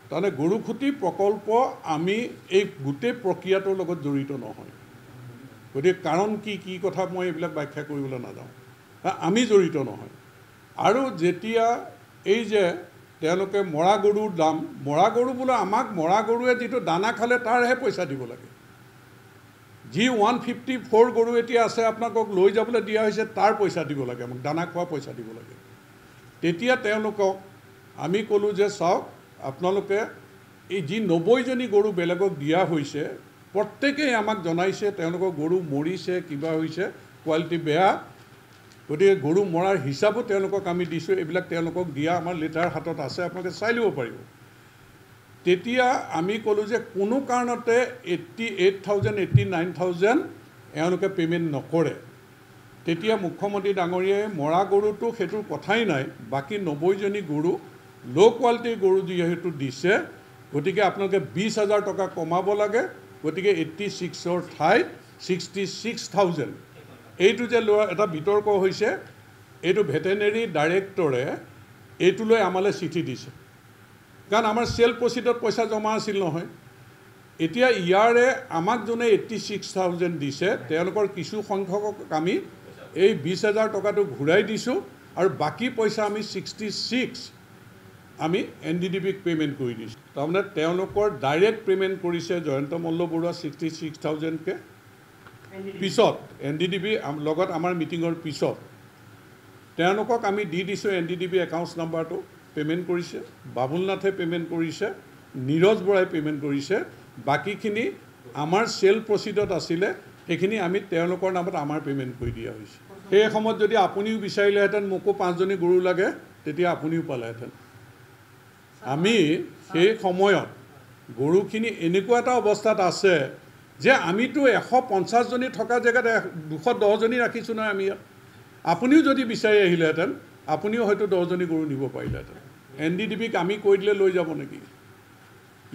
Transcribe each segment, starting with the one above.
তাৰমানে গৰুখুটি প্ৰকল্প আমি এই গোটেই প্ৰক্ৰিয়াটোৰ লগত জড়িত নহয় গতিকে কাৰণ কি কথা মই এইবিলাক ব্যাখ্যা কৰিবলৈ নাযাওঁ আমি জড়িত নহয় আৰু যেতিয়া এই যে তেওঁলোকে মৰা গৰুৰ দাম মৰা গৰু বোলে আমাক মৰা গৰুৱে যিটো দানা খালে তাৰহে পইচা দিব লাগে যি 154 গৰু এতিয়া আছে আপোনালোকক লৈ যাবলৈ দিয়া হৈছে তাৰ পইচা দিব লাগে আমাক দানা খোৱা পইচা দিব লাগে তেতিয়া তেওঁলোকক আমি ক'লোঁ যে চাওক আপোনালোকে এই যি 90জনী গৰু বেলেগক দিয়া হৈছে প্ৰত্যেকেই আমাক জনাইছে তেওঁলোকৰ গৰু মৰিছে কিবা হৈছে কোৱালিটি বেয়া গতিকে গৰু মৰাৰ হিচাপো তেওঁলোকক আমি দিছোঁ এইবিলাক তেওঁলোকক দিয়া আমাৰ লেটাৰ হাতত আছে আপোনালোকে চাই ল'ব পাৰিব তেতিয়া আমি ক'লোঁ যে কোনো কাৰণতে 88,000 89,000 এওঁলোকে পে'মেণ্ট নকৰে তেতিয়া মুখ্যমন্ত্ৰী ডাঙৰীয়াই মৰা গৰুটো সেইটোৰ কথাই নাই বাকী 90জনী গৰু ল' কোৱালিটিৰ গৰু যিহেতু দিছে গতিকে আপোনালোকে 20,000 টকা কমাব লাগে গতিকে 86ৰ ঠাইত 66,000 এইটো যে লোৱা এটা বিতৰ্ক হৈছে এইটো ভেটেনেৰী ডাইৰেক্টৰে এইটো লৈ আমালৈ চিঠি দিছে কাৰণ আমাৰ চেল প্ৰচিডত পইচা জমা আছিল নহয় এতিয়া ইয়াৰে আমাক যোনে 86,000 দিছে তেওঁলোকৰ কিছু সংখ্যকক আমি এই 20,000 টকাটো ঘূৰাই দিছোঁ আৰু বাকী পইচা আমি 66 আমি NDDBক পে'মেণ্ট কৰি দিছোঁ তাৰমানে তেওঁলোকৰ ডাইৰেক্ট পে'মেণ্ট কৰিছে জয়ন্ত মল্ল বৰুৱা 66,000কে পিছত NDDB লগত আমাৰ মিটিঙৰ পিছত তেওঁলোকক আমি দি দিছোঁ NDDB একাউণ্টছ নাম্বাৰটো পে'মেণ্ট কৰিছে বাবুল নাথে পে'মেণ্ট কৰিছে নীৰজ বৰাই পে'মেণ্ট কৰিছে বাকীখিনি আমাৰ চেল প্ৰচিডত আছিলে সেইখিনি আমি তেওঁলোকৰ নামত আমাৰ পে'মেণ্ট কৰি দিয়া হৈছে সেই সময়ত যদি আপুনিও বিচাৰিলেহেঁতেন মোকো 5জনী গৰু লাগে তেতিয়া আপুনিও পালেহেঁতেন আমি সেই সময়ত গৰুখিনি এনেকুৱা এটা অৱস্থাত আছে যে আমিতো 150জনী থকা জেগাত 210জনী ৰাখিছোঁ নহয় আমি ইয়াত আপুনিও যদি বিচাৰি আহিলেহেঁতেন আপুনিও হয়তো 10জনী গৰু নিব পাৰিলেহেঁতেন NDDBক আমি কৈ দিলে লৈ যাব নেকি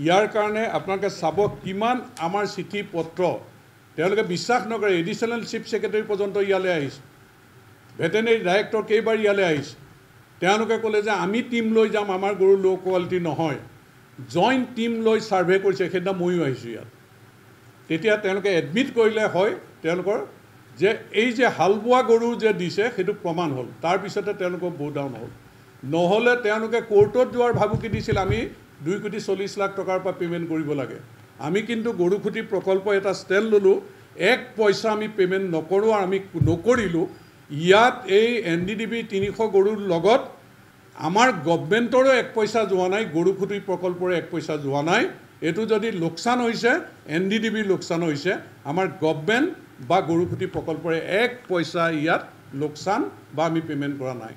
ইয়াৰ কাৰণে আপোনালোকে চাব কিমান আমাৰ চিঠি পত্ৰ তেওঁলোকে বিশ্বাস নকৰে এডিশ্যনেল চিফ ছেক্ৰেটাৰী পৰ্যন্ত ইয়ালৈ আহিছে ভেটেনেৰী ডাইৰেক্টৰ কেইবাৰ ইয়ালৈ আহিছে তেওঁলোকে ক'লে যে আমি টিম লৈ যাম আমাৰ গৰু ল' কোৱালিটি নহয় জইণ্ট টিম লৈ ছাৰ্ভে কৰিছে সেইদিনা ময়ো আহিছোঁ ইয়াত তেতিয়া তেওঁলোকে এডমিট কৰিলে হয় তেওঁলোকৰ যে এই যে হাল বোৱা গৰু যে দিছে সেইটো প্ৰমাণ হ'ল তাৰপিছতে তেওঁলোকৰ ব' ডাউন হ'ল নহ'লে তেওঁলোকে কোৰ্টত যোৱাৰ ভাবুকি দিছিল আমি 2,40,00,000 টকাৰ পৰা পে'মেণ্ট কৰিব লাগে আমি কিন্তু গৰুখুটি প্ৰকল্প এটা ষ্টেণ্ড ল'লোঁ 1 পইচা আমি পে'মেণ্ট নকৰোঁ আৰু আমি নকৰিলোঁ ইয়াত এই NDDB 300 গৰুৰ লগত আমাৰ গভৰ্ণমেণ্টৰো 1 পইচা যোৱা নাই গৰুখুটি প্ৰকল্পৰে 1 পইচা যোৱা নাই এইটো যদি লোকচান হৈছে NDDBৰ লোকচান হৈছে আমাৰ গভৰ্ণমেণ্ট বা গৰুখুটি প্ৰকল্পৰে 1 পইচা ইয়াত লোকচান বা আমি পে'মেণ্ট কৰা নাই